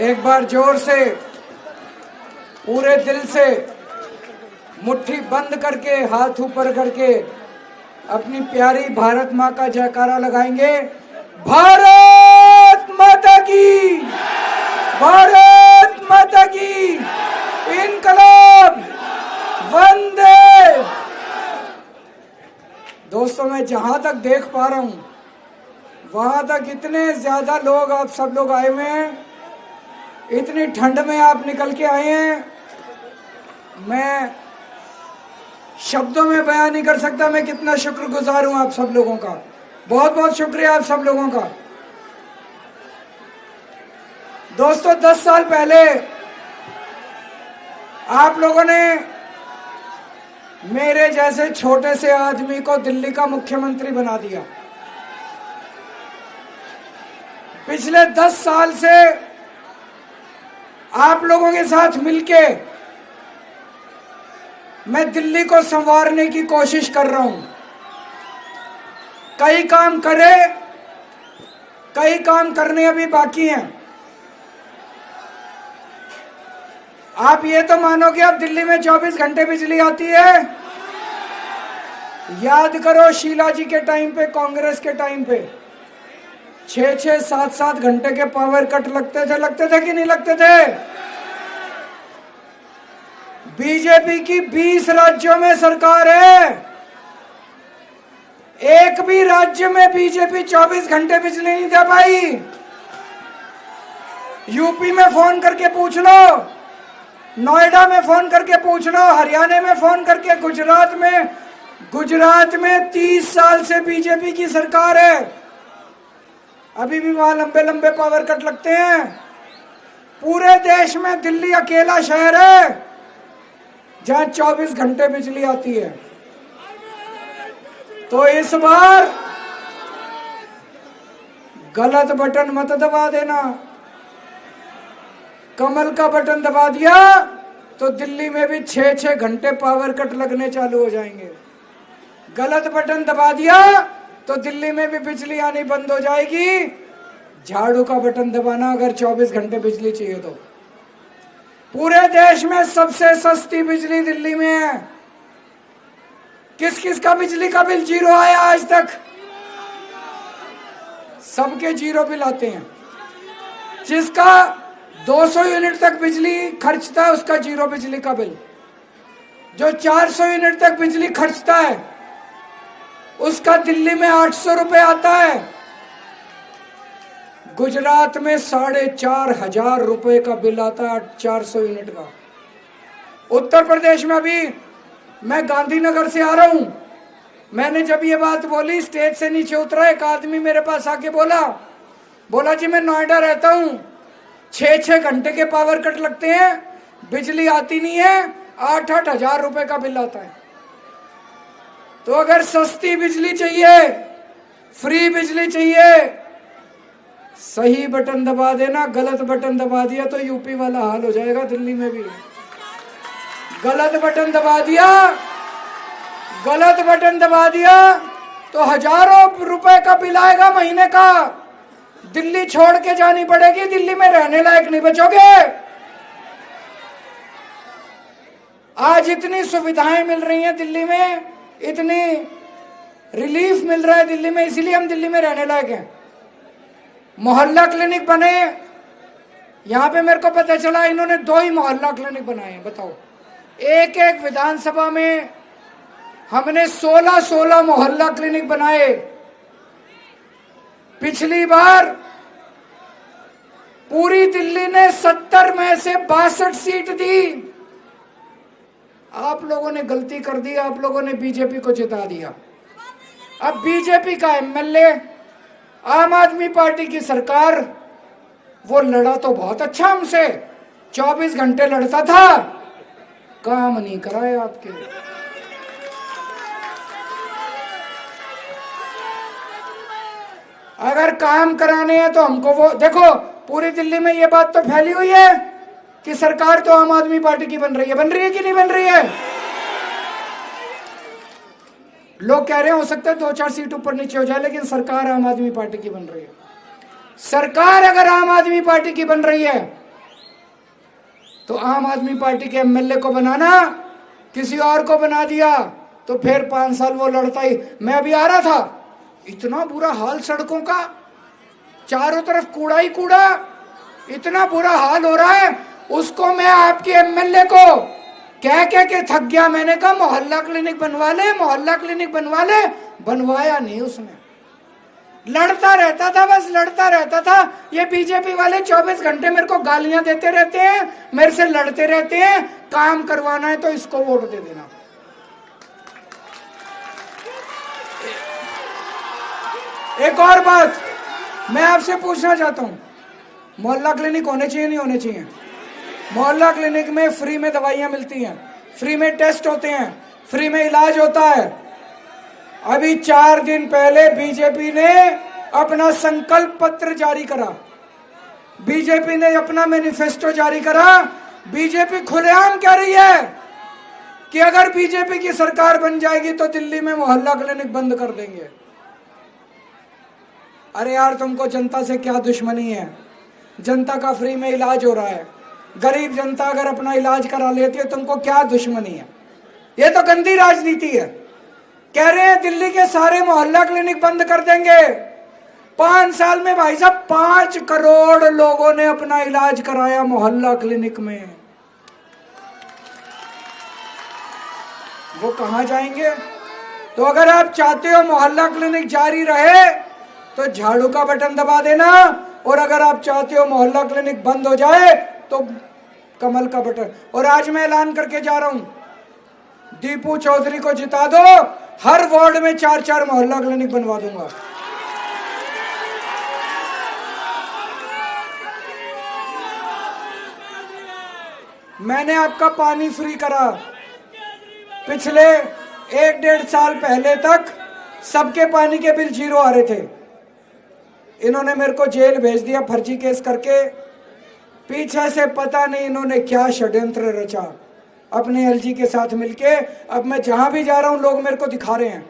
एक बार जोर से पूरे दिल से मुट्ठी बंद करके हाथ ऊपर करके अपनी प्यारी भारत माँ का जयकारा लगाएंगे। भारत माता की, भारत माता की, इनकलाब, वंदे। दोस्तों, मैं जहां तक देख पा रहा हूं वहां तक इतने ज्यादा लोग, आप सब लोग आए हुए हैं। इतनी ठंड में आप निकल के आए हैं, मैं शब्दों में बयान नहीं कर सकता मैं कितना शुक्रगुजार हूं आप सब लोगों का। बहुत बहुत शुक्रिया आप सब लोगों का। दोस्तों, 10 साल पहले आप लोगों ने मेरे जैसे छोटे से आदमी को दिल्ली का मुख्यमंत्री बना दिया। पिछले 10 साल से आप लोगों के साथ मिलके मैं दिल्ली को संवारने की कोशिश कर रहा हूं। कई काम करे, कई काम करने अभी बाकी हैं। आप ये तो मानो कि अब दिल्ली में 24 घंटे बिजली आती है। याद करो शीला जी के टाइम पे, कांग्रेस के टाइम पे 6-6, 7-7 घंटे के पावर कट लगते थे कि नहीं लगते थे? बीजेपी की 20 राज्यों में सरकार है, एक भी राज्य में बीजेपी 24 घंटे बिजली नहीं दे पाई। यूपी में फोन करके पूछ लो, नोएडा में फोन करके पूछ लो, हरियाणा में फोन करके, गुजरात में 30 साल से बीजेपी की सरकार है, अभी भी वहां लंबे लंबे पावर कट लगते हैं। पूरे देश में दिल्ली अकेला शहर है जहां 24 घंटे बिजली आती है। तो इस बार गलत बटन मत दबा देना। कमल का बटन दबा दिया तो दिल्ली में भी 6-6 घंटे पावर कट लगने चालू हो जाएंगे। गलत बटन दबा दिया तो दिल्ली में भी बिजली आनी बंद हो जाएगी। झाड़ू का बटन दबाना अगर 24 घंटे बिजली चाहिए तो। पूरे देश में सबसे सस्ती बिजली दिल्ली में है। किस किस का बिजली का बिल जीरो आया आज तक? सबके जीरो बिल आते हैं। जिसका 200 यूनिट तक बिजली खर्चता है उसका जीरो बिजली का बिल। जो 400 यूनिट तक बिजली खर्चता है उसका दिल्ली में 800 रुपए आता है। गुजरात में 4,500 रुपए का बिल आता है 400 यूनिट का। उत्तर प्रदेश में अभी मैं गांधीनगर से आ रहा हूं, मैंने जब ये बात बोली स्टेज से नीचे उतरा, एक आदमी मेरे पास आके बोला जी मैं नोएडा रहता हूं, 6-6 घंटे के पावर कट लगते हैं, बिजली आती नहीं है, 8-8 हजार रुपए का बिल आता है। तो अगर सस्ती बिजली चाहिए, फ्री बिजली चाहिए, सही बटन दबा देना। गलत बटन दबा दिया तो यूपी वाला हाल हो जाएगा दिल्ली में भी। गलत बटन दबा दिया, गलत बटन दबा दिया तो हजारों रुपए का बिल आएगा महीने का। दिल्ली छोड़ के जानी पड़ेगी, दिल्ली में रहने लायक नहीं बचोगे। आज इतनी सुविधाएं मिल रही हैं दिल्ली में, इतनी रिलीफ मिल रहा है दिल्ली में, इसीलिए हम दिल्ली में रहने लायक हैं। मोहल्ला क्लिनिक बने, यहां पे मेरे को पता चला इन्होंने 2 ही मोहल्ला क्लिनिक बनाए हैं। बताओ, एक एक विधानसभा में हमने 16 मोहल्ला क्लिनिक बनाए। पिछली बार पूरी दिल्ली ने 70 में से 62 सीट दी। आप लोगों ने गलती कर दी, आप लोगों ने बीजेपी को जिता दिया। अब बीजेपी का एमएलए, आम आदमी पार्टी की सरकार, वो लड़ा तो बहुत अच्छा हमसे, 24 घंटे लड़ता था, काम नहीं कराए आपके। अगर काम कराने हैं तो हमको वो देखो, पूरी दिल्ली में ये बात तो फैली हुई है कि सरकार तो आम आदमी पार्टी की बन रही है कि नहीं बन रही है? लोग कह रहे हैं हो सकता है 2-4 सीट ऊपर नीचे हो जाए, लेकिन सरकार आम आदमी पार्टी की बन रही है। सरकार अगर आम आदमी पार्टी की बन रही है तो आम आदमी पार्टी के एमएलए को बनाना, किसी और को बना दिया तो फिर 5 साल वो लड़ता ही। मैं अभी आ रहा था, इतना बुरा हाल सड़कों का, चारों तरफ कूड़ा ही कूड़ा, इतना बुरा हाल हो रहा है। उसको मैं आपके एमएलए को कह के थक गया। मैंने कहा मोहल्ला क्लिनिक बनवा ले, मोहल्ला क्लिनिक बनवा ले, बनवाया नहीं उसने। लड़ता रहता था, बस लड़ता रहता था। ये बीजेपी वाले 24 घंटे मेरे को गालियां देते रहते हैं, मेरे से लड़ते रहते हैं। काम करवाना है तो इसको वोट दे देना। एक और बात मैं आपसे पूछना चाहता हूं, मोहल्ला क्लिनिक होने चाहिए नहीं होने चाहिए? मोहल्ला क्लिनिक में फ्री में दवाइयां मिलती हैं, फ्री में टेस्ट होते हैं, फ्री में इलाज होता है। अभी 4 दिन पहले बीजेपी ने अपना संकल्प पत्र जारी करा, बीजेपी ने अपना मैनिफेस्टो जारी करा। बीजेपी खुलेआम कह रही है कि अगर बीजेपी की सरकार बन जाएगी तो दिल्ली में मोहल्ला क्लिनिक बंद कर देंगे। अरे यार, तुमको जनता से क्या दुश्मनी है? जनता का फ्री में इलाज हो रहा है, गरीब जनता अगर अपना इलाज करा लेती है, तुमको क्या दुश्मनी है? ये तो गंदी राजनीति है। कह रहे हैं दिल्ली के सारे मोहल्ला क्लिनिक बंद कर देंगे। 5 साल में भाई साहब 5 करोड़ लोगों ने अपना इलाज कराया मोहल्ला क्लिनिक में। वो कहां जाएंगे? तो अगर आप चाहते हो मोहल्ला क्लिनिक जारी रहे तो झाड़ू का बटन दबा देना, और अगर आप चाहते हो मोहल्ला क्लिनिक बंद हो जाए तो कमल का बटन। और आज मैं ऐलान करके जा रहा हूं, दीपू चौधरी को जिता दो, हर वार्ड में 4-4 मोहल्ला क्लिनिक बनवा दूंगा। मैंने आपका पानी फ्री करा। पिछले 1-1.5 साल पहले तक सबके पानी के बिल 0 आ रहे थे। इन्होंने मेरे को जेल भेज दिया फर्जी केस करके। पीछे से पता नहीं इन्होंने क्या षड्यंत्र रचा अपने एलजी के साथ मिलके। अब मैं जहां भी जा रहा हूं लोग मेरे को दिखा रहे हैं,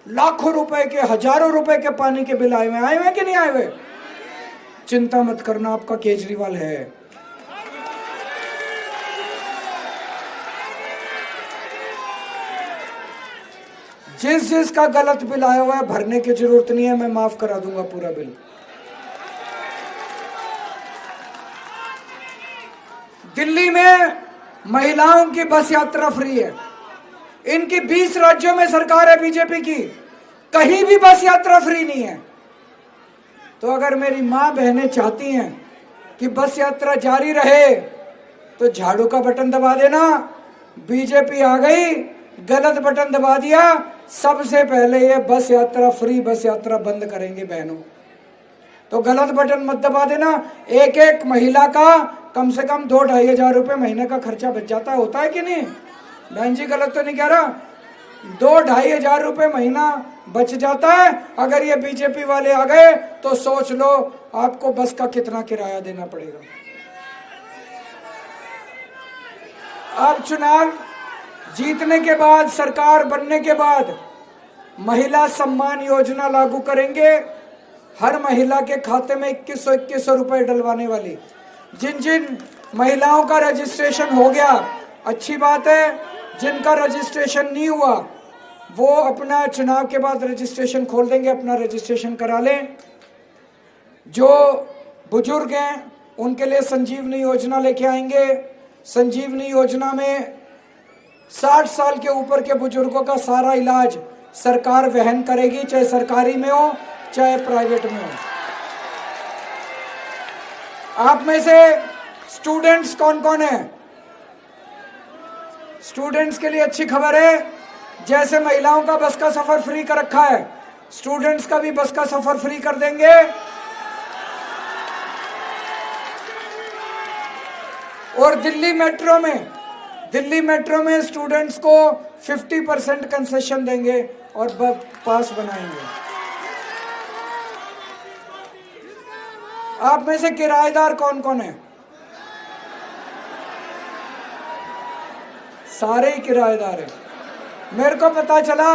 लाखों रुपए के, हजारों रुपए के पानी के बिल आए हुए कि नहीं आए हुए? चिंता मत करना, आपका केजरीवाल है। जिस जिसका गलत बिल आया हुआ है भरने की जरूरत नहीं है, मैं माफ करा दूंगा पूरा बिल। दिल्ली में महिलाओं की बस यात्रा फ्री है। इनकी 20 राज्यों में सरकार है बीजेपी की, कहीं भी बस यात्रा फ्री नहीं है। तो अगर मेरी मां बहनें चाहती हैं कि बस यात्रा जारी रहे तो झाड़ू का बटन दबा देना। बीजेपी आ गई, गलत बटन दबा दिया, सबसे पहले ये बस यात्रा फ्री बस यात्रा बंद करेंगे बहनों। तो गलत बटन मत दबा देना। एक एक महिला का कम से कम 2-2.5 हजार रुपए महीने का खर्चा बच जाता है, होता है कि नहीं? बहन जी गलत तो नहीं कह रहा? 2-2.5 हजार रुपए महीना बच जाता है। अगर ये बीजेपी वाले आ गए तो सोच लो आपको बस का कितना किराया देना पड़ेगा। अब चुनाव जीतने के बाद, सरकार बनने के बाद महिला सम्मान योजना लागू करेंगे। हर महिला के खाते में 2100 रुपए डलवाने वाली। जिन जिन महिलाओं का रजिस्ट्रेशन हो गया अच्छी बात है, जिनका रजिस्ट्रेशन नहीं हुआ वो अपना चुनाव के बाद रजिस्ट्रेशन खोल देंगे, अपना रजिस्ट्रेशन करा लें। जो बुजुर्ग हैं उनके लिए संजीवनी योजना लेके आएंगे। संजीवनी योजना में 60 साल के ऊपर के बुजुर्गों का सारा इलाज सरकार वहन करेगी, चाहे सरकारी में हो चाहे प्राइवेट में हो। आप में से स्टूडेंट्स कौन कौन है? स्टूडेंट्स के लिए अच्छी खबर है, जैसे महिलाओं का बस का सफर फ्री कर रखा है, स्टूडेंट्स का भी बस का सफर फ्री कर देंगे। और दिल्ली मेट्रो में स्टूडेंट्स को 50% कंसेशन देंगे और पास बनाएंगे। आप में से किराएदार कौन कौन है? सारे ही किराएदार हैं। मेरे को पता चला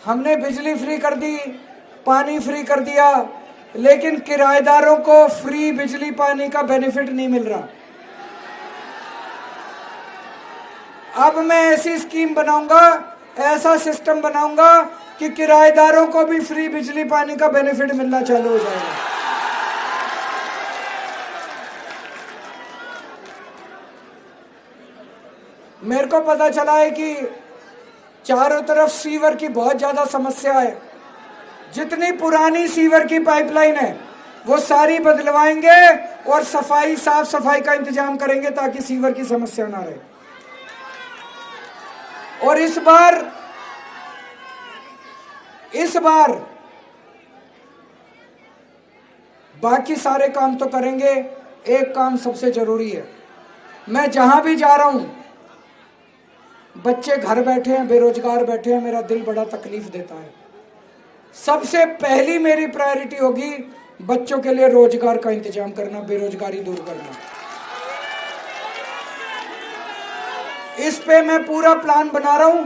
हमने बिजली फ्री कर दी, पानी फ्री कर दिया, लेकिन किराएदारों को फ्री बिजली पानी का बेनिफिट नहीं मिल रहा। अब मैं ऐसी स्कीम बनाऊंगा, ऐसा सिस्टम बनाऊंगा कि किराएदारों को भी फ्री बिजली पानी का बेनिफिट मिलना चालू हो जाएगा। मेरे को पता चला है कि चारों तरफ सीवर की बहुत ज्यादा समस्या है। जितनी पुरानी सीवर की पाइपलाइन है वो सारी बदलवाएंगे और साफ सफाई का इंतजाम करेंगे ताकि सीवर की समस्या ना रहे। और इस बार बाकी सारे काम तो करेंगे, एक काम सबसे जरूरी है। मैं जहां भी जा रहा हूं, बच्चे घर बैठे हैं, बेरोजगार बैठे हैं, मेरा दिल बड़ा तकलीफ देता है। सबसे पहली मेरी प्रायोरिटी होगी बच्चों के लिए रोजगार का इंतजाम करना, बेरोजगारी दूर करना। इस पे मैं पूरा प्लान बना रहा हूं,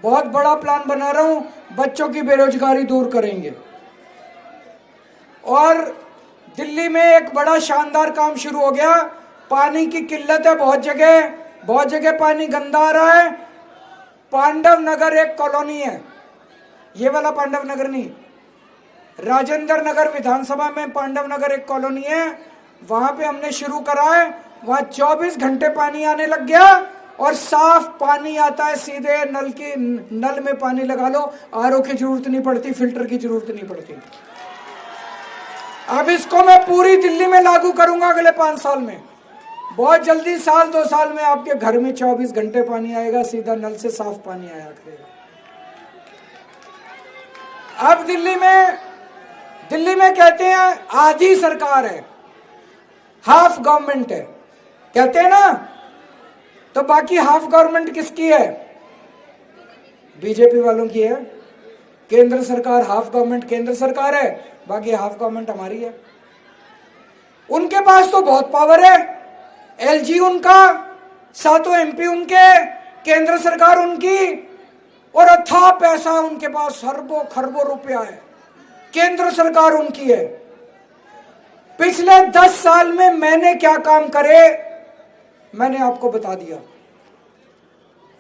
बहुत बड़ा प्लान बना रहा हूं। बच्चों की बेरोजगारी दूर करेंगे। और दिल्ली में एक बड़ा शानदार काम शुरू हो गया। पानी की किल्लत है बहुत जगह पानी गंदा आ रहा है। पांडव नगर एक कॉलोनी है, ये वाला पांडव नगर नहीं, राजेंद्र नगर विधानसभा में पांडव नगर एक कॉलोनी है। वहां पे हमने शुरू करा है, वहां 24 घंटे पानी आने लग गया और साफ पानी आता है। सीधे नल में पानी लगा लो, आरओ की जरूरत नहीं पड़ती, फिल्टर की जरूरत नहीं पड़ती। अब इसको मैं पूरी दिल्ली में लागू करूंगा अगले 5 साल में। बहुत जल्दी 1-2 साल में आपके घर में 24 घंटे पानी आएगा, सीधा नल से साफ पानी आया करेगा। अब दिल्ली में कहते हैं आधी सरकार है, हाफ गवर्नमेंट है, कहते हैं ना। तो बाकी हाफ गवर्नमेंट किसकी है? बीजेपी वालों की है। केंद्र सरकार, हाफ गवर्नमेंट केंद्र सरकार है, बाकी हाफ गवर्नमेंट हमारी है। उनके पास तो बहुत पावर है, एलजी उनका, 7 एमपी उनके, केंद्र सरकार उनकी, और अथाह पैसा उनके पास, अरबों खरबों रुपया है, केंद्र सरकार उनकी है। पिछले 10 साल में मैंने क्या काम करे मैंने आपको बता दिया।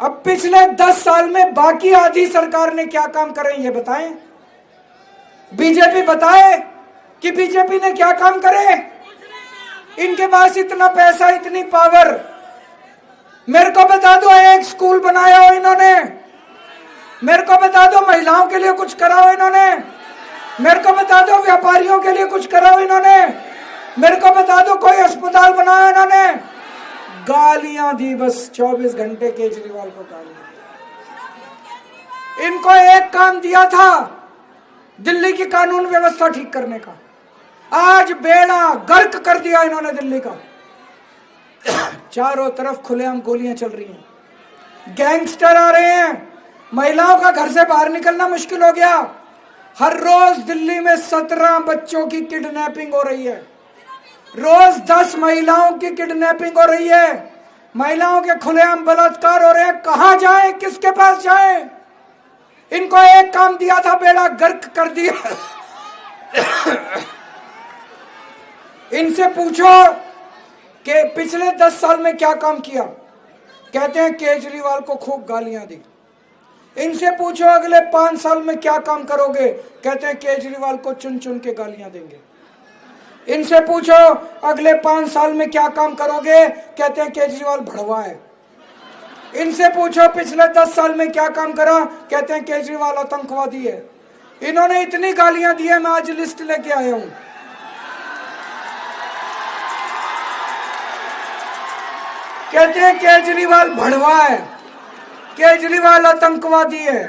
अब पिछले 10 साल में बाकी आधी सरकार ने क्या काम करे ये बताएं। बीजेपी बताए कि बीजेपी ने क्या काम करे। इनके पास इतना पैसा, इतनी पावर। मेरे को बता दो एक स्कूल बनाया हो इन्होंने, मेरे को बता दो महिलाओं के लिए कुछ करा हो इन्होंने, मेरे को बता दो व्यापारियों के लिए कुछ करा हो इन्होंने, मेरे को बता दो कोई अस्पताल बनाया इन्होंने। गालियां दी बस 24 घंटे केजरीवाल को गालियां। इनको एक काम दिया था दिल्ली की कानून व्यवस्था ठीक करने का, आज बेड़ा गर्क कर दिया इन्होंने दिल्ली का। चारों तरफ खुलेआम गोलियां चल रही हैं, गैंगस्टर आ रहे हैं, महिलाओं का घर से बाहर निकलना मुश्किल हो गया। हर रोज दिल्ली में 17 बच्चों की किडनैपिंग हो रही है, रोज 10 महिलाओं की किडनैपिंग हो रही है, महिलाओं के खुलेआम बलात्कार हो रहे हैं। कहां जाएं, किसके पास जाएं? इनको एक काम दिया था, बेड़ा गर्क कर दिया। इनसे पूछो कि पिछले 10 साल में क्या काम किया, कहते हैं केजरीवाल को खूब गालियां दी। इनसे पूछो अगले 5 साल में क्या काम करोगे, कहते हैं केजरीवाल को चुन चुन के गालियां देंगे। इनसे पूछो अगले 5 साल में क्या काम करोगे, कहते हैं केजरीवाल भड़वा है। इनसे पूछो पिछले 10 साल में क्या काम करा, कहते हैं केजरीवाल आतंकवादी है। इन्होंने इतनी गालियां दी है, मैं आज लिस्ट लेके आया हूं। कहते हैं केजरीवाल भड़वा है, केजरीवाल आतंकवादी है।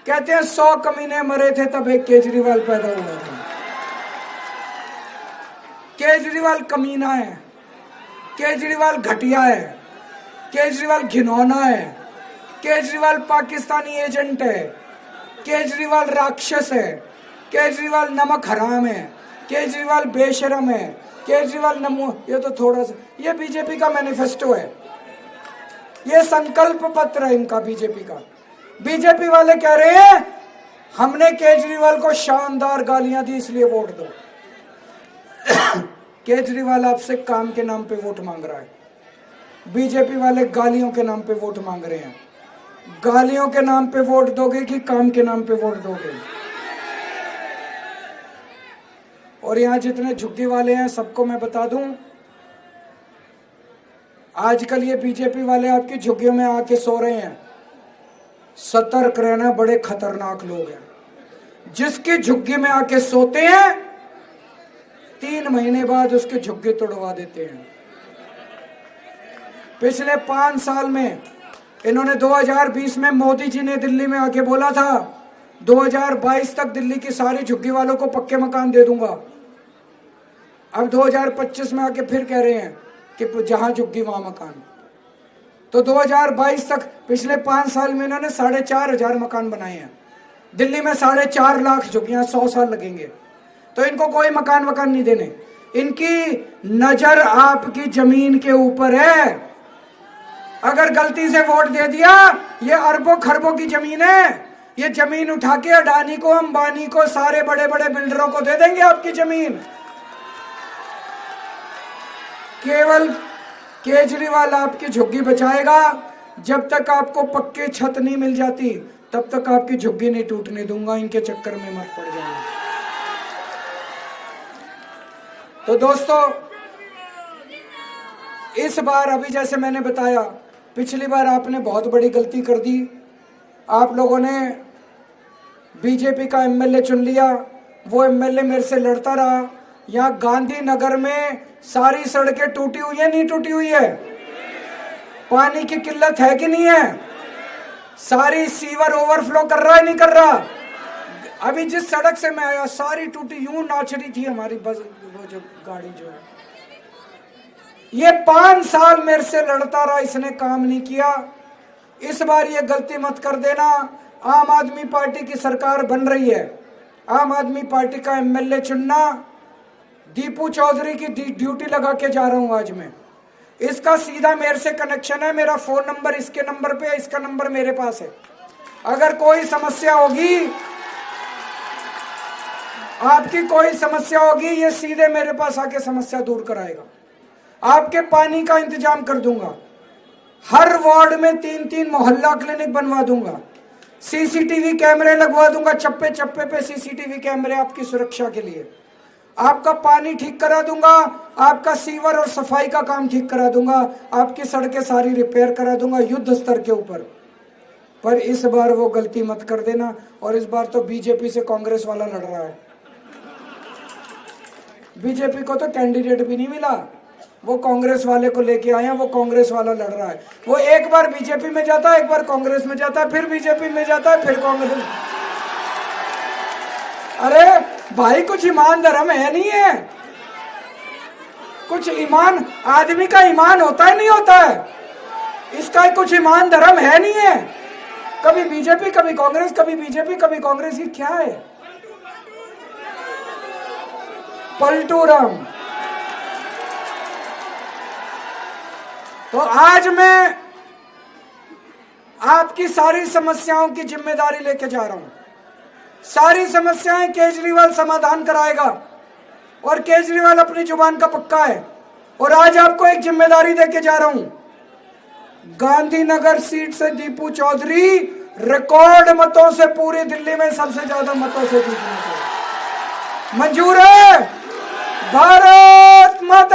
कहते हैं 100 कमीने मरे थे तब एक केजरीवाल पैदा हुआ था। केजरीवाल कमीना है, केजरीवाल घटिया है, केजरीवाल घिनौना है, केजरीवाल पाकिस्तानी एजेंट है, केजरीवाल राक्षस है, केजरीवाल नमक हराम है, केजरीवाल बेशरम है, केजरीवाल नमो। ये तो थोड़ा सा, ये बीजेपी का मैनिफेस्टो है, ये संकल्प पत्र है इनका बीजेपी का। बीजेपी वाले कह रहे हैं हमने केजरीवाल को शानदार गालियां दी इसलिए वोट दो। केजरीवाल आपसे काम के नाम पे वोट मांग रहा है। बीजेपी वाले गालियों के नाम पे वोट मांग रहे हैं। गालियों के नाम पे वोट दोगे कि काम के नाम पे वोट दोगे? और यहां जितने झुग्गी वाले हैं सबको मैं बता दूं, आजकल ये बीजेपी वाले आपकी झुग्गियों में आके सो रहे हैं। सतर्क रहना, बड़े खतरनाक लोग हैं। जिसकी झुग्गी में आके सोते हैं 3 महीने बाद उसके झुग्गी तोड़वा देते हैं। पिछले 5 साल में इन्होंने 2020 में मोदी जी ने दिल्ली में आके बोला था 2022 तक दिल्ली की सारी झुग्गी वालों को पक्के मकान दे दूंगा। अब 2025 में आके फिर कह रहे हैं कि जहां झुग्गी वहां मकान। तो 2022 तक पिछले 5 साल में इन्होंने 4,500 मकान बनाए हैं। दिल्ली में 4.5 लाख झुग्गियां, 100 साल लगेंगे। तो इनको कोई मकान वकान नहीं देने। इनकी नजर आपकी जमीन के ऊपर है। अगर गलती से वोट दे दिया, ये अरबों खरबों की जमीन है। ये जमीन उठा के अडानी को, अंबानी को, सारे बड़े बड़े बिल्डरों को दे देंगे आपकी जमीन। केवल केजरीवाल आपकी झुग्गी बचाएगा। जब तक आपको पक्के छत नहीं मिल जाती तब तक आपकी झुग्गी नहीं टूटने दूंगा। इनके चक्कर में मत पड़ जाना। तो दोस्तों, इस बार अभी जैसे मैंने बताया, पिछली बार आपने बहुत बड़ी गलती कर दी। आप लोगों ने बीजेपी का एमएलए चुन लिया। वो एमएलए मेरे से लड़ता रहा। यहाँ गांधीनगर में सारी सड़कें टूटी हुई है, नहीं टूटी हुई है? पानी की किल्लत है कि नहीं है? सारी सीवर ओवरफ्लो कर रहा है, नहीं कर रहा? अभी जिस सड़क से मैं आया सारी टूटी, यूं नाच रही थी हमारी बस, वो जो गाड़ी जो है। ये 5 साल मेरे से लड़ता रहा, इसने काम नहीं किया। इस बार ये गलती मत कर देना। आम आदमी पार्टी की सरकार बन रही है। आम आदमी पार्टी का एमएलए चुनना, दीपू चौधरी की ड्यूटी लगा के जा रहा हूं आज मैं। इसका सीधा मेरे से कनेक्शन है। मेरा फोन नंबर इसके नंबर पे है, इसका नंबर मेरे पास है। अगर कोई समस्या होगी, आपकी कोई समस्या होगी, ये सीधे मेरे पास आके समस्या दूर कराएगा। आपके पानी का इंतजाम कर दूंगा। हर वार्ड में 3-3 मोहल्ला क्लिनिक बनवा दूंगा। सीसीटीवी कैमरे लगवा दूंगा। चप्पे चप्पे पे सीसीटीवी कैमरे आपकी सुरक्षा के लिए। आपका पानी ठीक करा दूंगा। आपका सीवर और सफाई का काम ठीक करा दूंगा। आपकी सड़कें सारी रिपेयर करा दूंगा युद्ध स्तर के ऊपर। पर इस बार वो गलती मत कर देना। और इस बार तो बीजेपी से कांग्रेस वाला लड़ रहा है। बीजेपी को तो कैंडिडेट भी नहीं मिला, वो कांग्रेस वाले को लेके आए हैं। वो कांग्रेस वाला लड़ रहा है। वो एक बार बीजेपी में जाता है, एक बार कांग्रेस में जाता है, फिर बीजेपी में जाता है, फिर कांग्रेस। अरे भाई, कुछ ईमान धर्म है नहीं है? कुछ ईमान, आदमी का ईमान होता है नहीं होता है? इसका कुछ ईमान धर्म है नहीं है? कभी बीजेपी, कभी कांग्रेस, कभी बीजेपी, कभी कांग्रेस। ही क्या है? पलटू राम। तो आज मैं आपकी सारी समस्याओं की जिम्मेदारी लेके जा रहा हूं। सारी समस्याएं केजरीवाल समाधान कराएगा और केजरीवाल अपनी जुबान का पक्का है। और आज आपको एक जिम्मेदारी देके जा रहा हूं। गांधीनगर सीट से दीपू चौधरी रिकॉर्ड मतों से पूरी दिल्ली में सबसे ज्यादा मतों से जीतने को मंजूर है। भारत माता